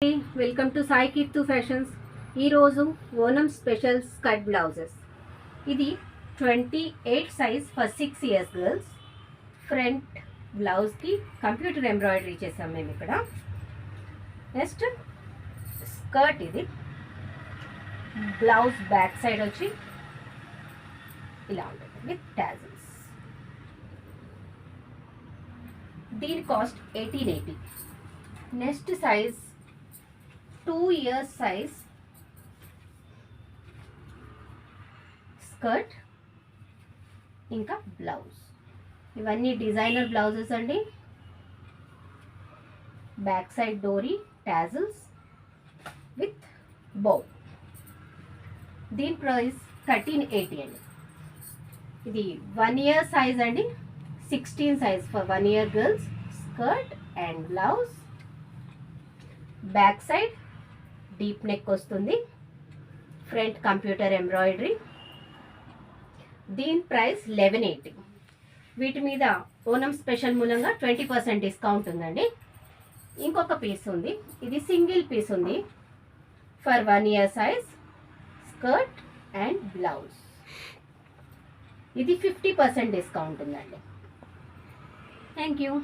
Welcome to Sai Keerthu fashions. ఈరోజు Onam special skirt blouses. ఇది 28 size for 6 years girls. Front బ్లౌజ్కి computer embroidery చేసాం మేము ఇక్కడ. నెక్స్ట్ స్కర్ట్, ఇది బ్లౌజ్ బ్యాక్ సైడ్ వచ్చి ఇలా ఉంటుంది విత్ టాజిల్స్. దీని cost 1880. Next size 2 years size skirt ఇంకా బ్లౌజ్. ఇవన్నీ డిజైనర్ బ్లౌజెస్ అండి. బ్యాక్ సైడ్ డోరీ, టాజిల్స్ విత్ బౌ. దీని ప్రైస్ 1380 అండి. ఇది 1 year సైజ్ అండి. 16 size for 1 year girls. Skirt and blouse. Back side deep neck వస్తుంది. Front computer embroidery. దీని ప్రైస్ 1180. వీటి మీద ఓనం స్పెషల్ మూలంగా 20% డిస్కౌంట్ ఉందండి. ఇంకొక పీస్ ఉంది, ఇది సింగిల్ పీస్ ఉంది for 1 year size. Skirt and blouse. ఇది 50% డిస్కౌంట్ ఉందండి. Thank you.